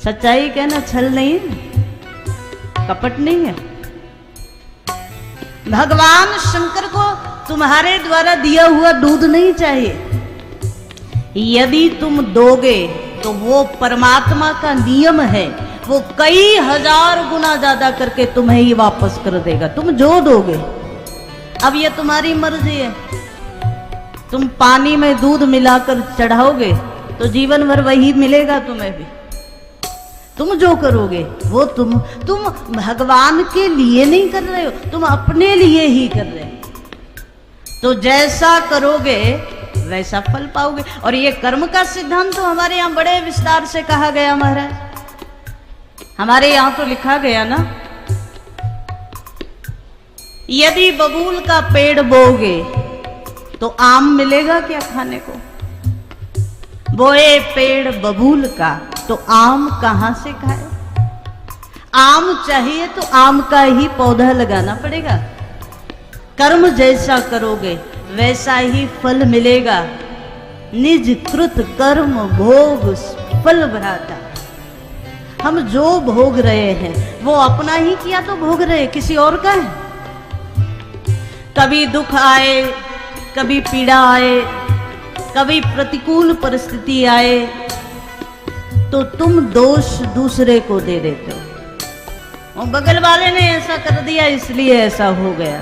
सच्चाई कहना छल नहीं है, कपट नहीं है। भगवान शंकर को तुम्हारे द्वारा दिया हुआ दूध नहीं चाहिए। यदि तुम दोगे तो वो परमात्मा का नियम है, वो कई हजार गुना ज्यादा करके तुम्हें ही वापस कर देगा, तुम जो दोगे। अब ये तुम्हारी मर्जी है। तुम पानी में दूध मिलाकर चढ़ाओगे तो जीवन भर वही मिलेगा तुम्हें भी। तुम जो करोगे वो तुम भगवान के लिए नहीं कर रहे हो, तुम अपने लिए ही कर रहे हो। तो जैसा करोगे वैसा फल पाओगे। और ये कर्म का सिद्धांत तो हमारे यहाँ बड़े विस्तार से कहा गया महाराज। हमारे यहाँ तो लिखा गया ना, यदि बबूल का पेड़ बोगे तो आम मिलेगा क्या खाने को? बोए पेड़ बबूल का तो आम कहां से खाए? आम चाहिए तो आम का ही पौधा लगाना पड़ेगा। कर्म जैसा करोगे वैसा ही फल मिलेगा। निज कृत कर्म भोग फल भ्राता। हम जो भोग रहे हैं वो अपना ही किया तो भोग रहे, किसी और का है? कभी दुख आए, कभी पीड़ा आए, कभी प्रतिकूल परिस्थिति आए तो तुम दोष दूसरे को दे देते हो। और बगल वाले ने ऐसा कर दिया इसलिए ऐसा हो गया,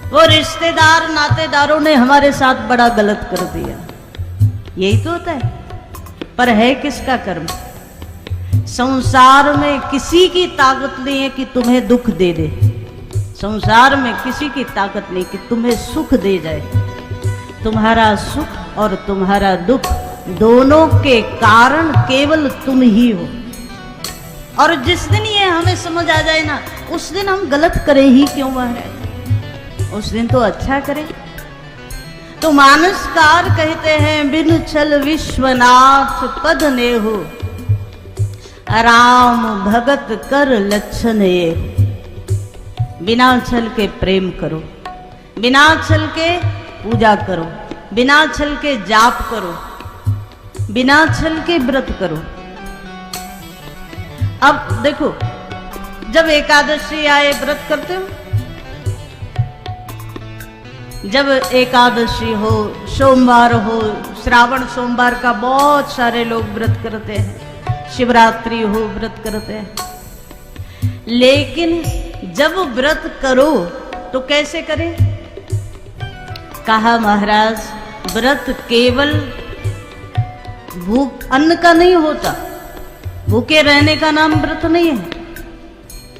वो रिश्तेदार नातेदारों ने हमारे साथ बड़ा गलत कर दिया। यही तो होता है। पर है किसका कर्म? संसार में किसी की ताकत नहीं है कि तुम्हें दुख दे दे। संसार में किसी की ताकत नहीं कि तुम्हें सुख दे जाए। तुम्हारा सुख और तुम्हारा दुख दोनों के कारण केवल तुम ही हो। और जिस दिन ये हमें समझ आ जाए ना, उस दिन हम गलत करें ही क्यों महाराज? उस दिन तो अच्छा करें। तो मानसकार कहते हैं, बिन छल विश्वनाथ पद नेहु, राम भगत कर लक्षण ये। बिना छल के प्रेम करो, बिना छल के पूजा करो, बिना छल के जाप करो, बिना छल के व्रत करो। अब देखो, जब एकादशी आए व्रत करते हो? जब एकादशी हो, सोमवार हो, श्रावण सोमवार का बहुत सारे लोग व्रत करते हैं, शिवरात्रि हो व्रत करते हैं। लेकिन जब व्रत करो तो कैसे करें? कहा महाराज, व्रत केवल भूख अन्न का नहीं होता, भूखे रहने का नाम व्रत नहीं है।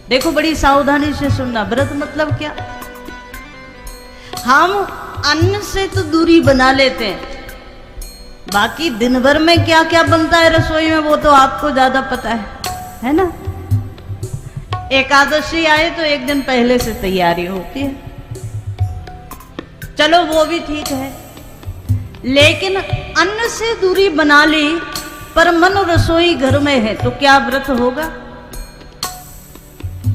देखो बड़ी सावधानी से सुनना, व्रत मतलब क्या? हम अन्न से तो दूरी बना लेते हैं, बाकी दिन भर में क्या क्या बनता है रसोई में वो तो आपको ज्यादा पता है ना? एकादशी आए तो एक दिन पहले से तैयारी होती है, चलो वो भी ठीक है। लेकिन अन्न से दूरी बना ली पर मन रसोई घर में है तो क्या व्रत होगा?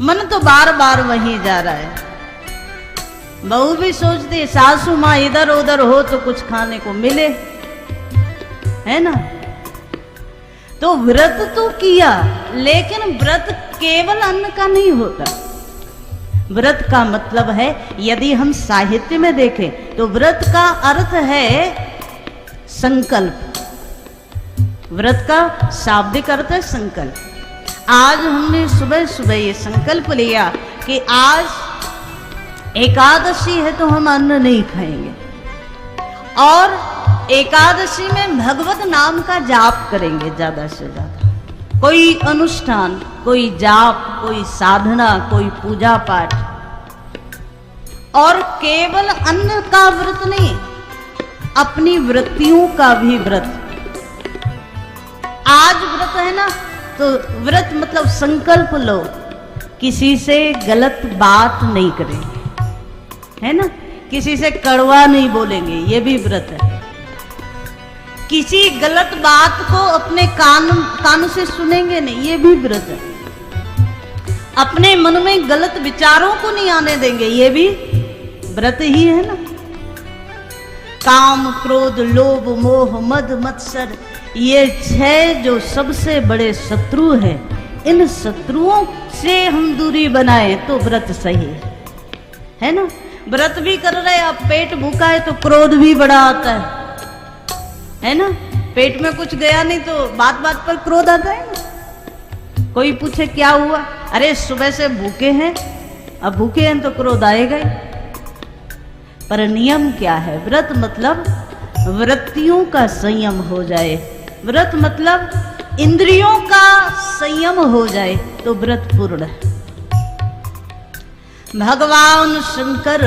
मन तो बार बार वहीं जा रहा है। बहू भी सोचती है सासू माँ इधर उधर हो तो कुछ खाने को मिले, है ना? तो व्रत तो किया, लेकिन व्रत केवल अन्न का नहीं होता। व्रत का मतलब है, यदि हम साहित्य में देखें तो व्रत का अर्थ है संकल्प। व्रत का शाब्दिक अर्थ है संकल्प। आज हमने सुबह सुबह ये संकल्प लिया कि आज एकादशी है तो हम अन्न नहीं खाएंगे, और एकादशी में भगवत नाम का जाप करेंगे ज्यादा से ज्यादा। कोई अनुष्ठान, कोई जाप, कोई साधना, कोई पूजा पाठ। और केवल अन्न का व्रत नहीं, अपनी वृत्तियों का भी व्रत। आज व्रत है ना, तो व्रत मतलब संकल्प लो, किसी से गलत बात नहीं करेंगे, है ना? किसी से कड़वा नहीं बोलेंगे, ये भी व्रत है। किसी गलत बात को अपने कान से सुनेंगे नहीं, ये भी व्रत है। अपने मन में गलत विचारों को नहीं आने देंगे, ये भी व्रत ही है ना? काम क्रोध लोभ मोह मद मत्सर ये 6 जो सबसे बड़े शत्रु हैं, इन शत्रुओं से हम दूरी बनाए तो व्रत सही है ना। व्रत भी कर रहे, अब पेट भूखा है तो क्रोध भी बड़ा आता है ना। पेट में कुछ गया नहीं तो बात बात पर क्रोध आता है ना। कोई पूछे क्या हुआ, अरे सुबह से भूखे हैं, अब भूखे हैं तो क्रोध आएगा ही। पर नियम क्या है, व्रत मतलब वृत्तियों का संयम हो जाए, व्रत मतलब इंद्रियों का संयम हो जाए तो व्रत पूर्ण है। भगवान शंकर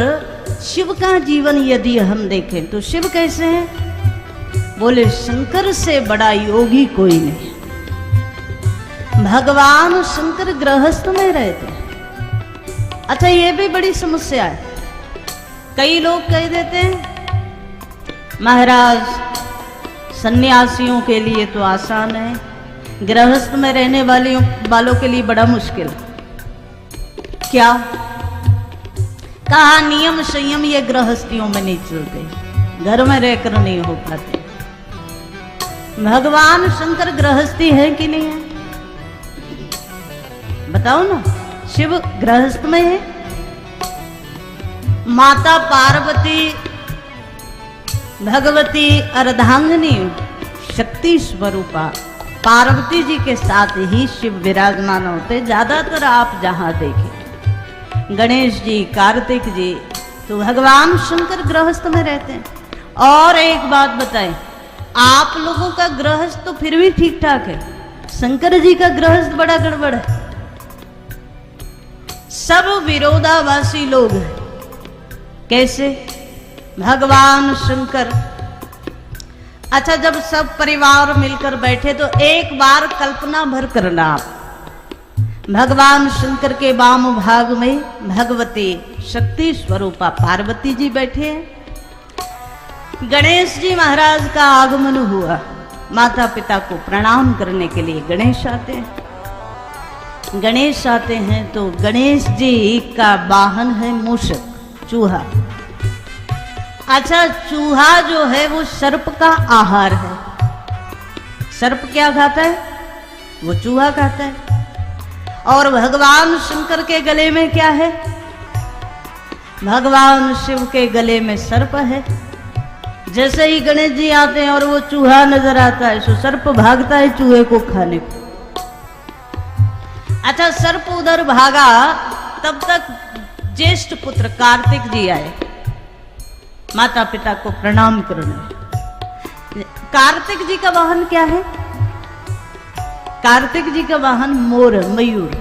शिव का जीवन यदि हम देखें तो शिव कैसे हैं, बोले शंकर से बड़ा योगी कोई नहीं। भगवान शंकर गृहस्थ में रहते हैं। अच्छा, ये भी बड़ी समस्या है। कई लोग कह देते हैं महाराज सन्यासियों के लिए तो आसान है, गृहस्थ में रहने वालों के लिए बड़ा मुश्किल। क्या कहा, नियम संयम ये गृहस्थियों में नहीं चलते, घर में रहकर नहीं हो पाते। भगवान शंकर गृहस्थी है कि नहीं है, बताओ ना। शिव गृहस्थ में है, माता पार्वती भगवती अर्धांगिनी शक्ति स्वरूपा पार्वती जी के साथ ही शिव विराजमान होते। ज्यादातर आप जहां देखें गणेश जी, कार्तिक जी, तो भगवान शंकर गृहस्थ में रहते हैं। और एक बात बताएं, आप लोगों का गृहस्थ तो फिर भी ठीक ठाक है, शंकर जी का गृहस्थ बड़ा गड़बड़ है। सब विरोधाभासी लोग हैं। कैसे, भगवान शंकर, अच्छा जब सब परिवार मिलकर बैठे तो एक बार कल्पना भर करना आप, भगवान शंकर के वाम भाग में भगवती शक्ति स्वरूपा पार्वती जी बैठे हैं। गणेश जी महाराज का आगमन हुआ, माता पिता को प्रणाम करने के लिए गणेश आते हैं। गणेश आते हैं तो गणेश जी का वाहन है मूषक, चूहा। अच्छा, चूहा जो है वो सर्प का आहार है। सर्प क्या खाता है, वो चूहा खाता है। और भगवान शंकर के गले में क्या है, भगवान शिव के गले में सर्प है। जैसे ही गणेश जी आते हैं और वो चूहा नजर आता है तो सर्प भागता है चूहे को खाने को। अच्छा, सर्प उधर भागा, तब तक ज्येष्ठ पुत्र कार्तिक जी आए माता पिता को प्रणाम करने। कार्तिक जी का वाहन क्या है, कार्तिक जी का वाहन मोर, मयूर।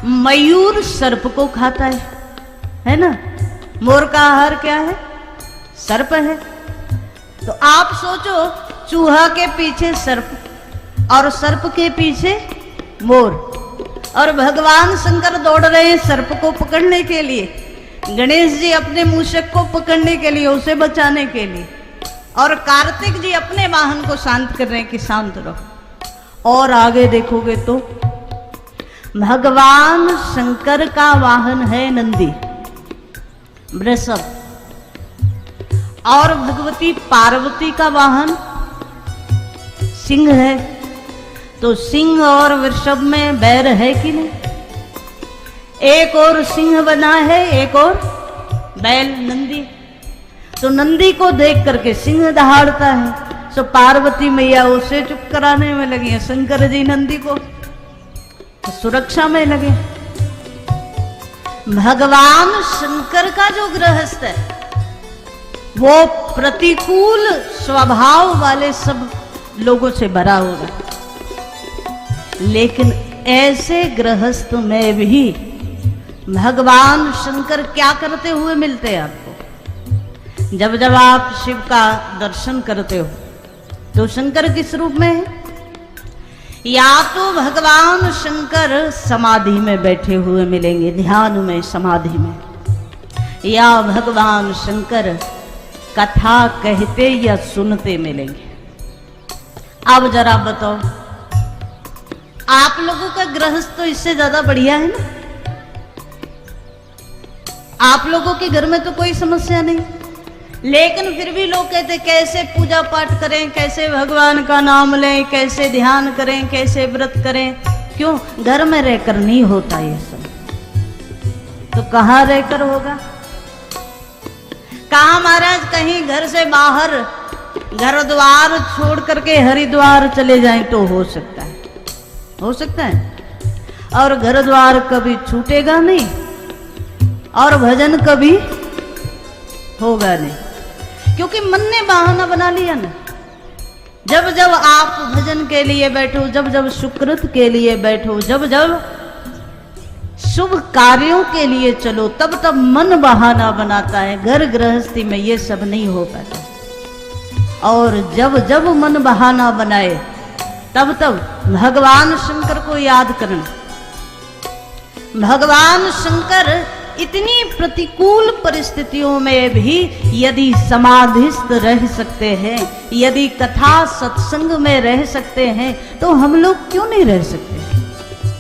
मयूर सर्प को खाता है ना। मोर का आहार क्या है, सर्प है। तो आप सोचो, चूहा के पीछे सर्प और सर्प के पीछे मोर, और भगवान शंकर दौड़ रहे हैं सर्प को पकड़ने के लिए, गणेश जी अपने मूषक को पकड़ने के लिए, उसे बचाने के लिए, और कार्तिक जी अपने वाहन को शांत कर रहे हैं कि शांत रहो। और आगे देखोगे तो भगवान शंकर का वाहन है नंदी, वृषभ, और भगवती पार्वती का वाहन सिंह है। तो सिंह और वृषभ में बैर है कि नहीं, एक और सिंह बना है, एक और बैल नंदी। तो नंदी को देख करके सिंह दहाड़ता है, तो पार्वती मैया उसे चुप कराने में लगी है, शंकर जी नंदी को तो सुरक्षा में लगे। भगवान शंकर का जो गृहस्थ है वो प्रतिकूल स्वभाव वाले सब लोगों से भरा होगा, लेकिन ऐसे गृहस्थ में भी भगवान शंकर क्या करते हुए मिलते हैं आपको। जब जब आप शिव का दर्शन करते हो तो शंकर किस रूप में है, या तो भगवान शंकर समाधि में बैठे हुए मिलेंगे, ध्यान में, समाधि में, या भगवान शंकर कथा कहते या सुनते मिलेंगे। अब जरा बताओ, आप लोगों का गृहस्थ तो इससे ज्यादा बढ़िया है ना। आप लोगों के घर में तो कोई समस्या नहीं, लेकिन फिर भी लोग कहते कैसे पूजा पाठ करें, कैसे भगवान का नाम लें, कैसे ध्यान करें, कैसे व्रत करें। क्यों? घर में रहकर नहीं होता ये सब, तो कहाँ रहकर होगा? कहा महाराज कहीं घर से बाहर घर द्वार छोड़ करके हरिद्वार चले जाएं तो हो सकता है, हो सकता है। और घर द्वार कभी छूटेगा नहीं और भजन कभी होगा नहीं, क्योंकि मन ने बहाना बना लिया ना। जब जब आप भजन के लिए बैठो, जब जब सुकृत के लिए बैठो, जब जब शुभ कार्यों के लिए चलो, तब तब मन बहाना बनाता है। घर गृहस्थी में ये सब नहीं हो पाता। और जब जब मन बहाना बनाए, तब तब भगवान शंकर को याद करना। भगवान शंकर इतनी प्रतिकूल परिस्थितियों में भी यदि समाधिस्थ रह सकते हैं, यदि कथा सत्संग में रह सकते हैं, तो हम लोग क्यों नहीं रह सकते?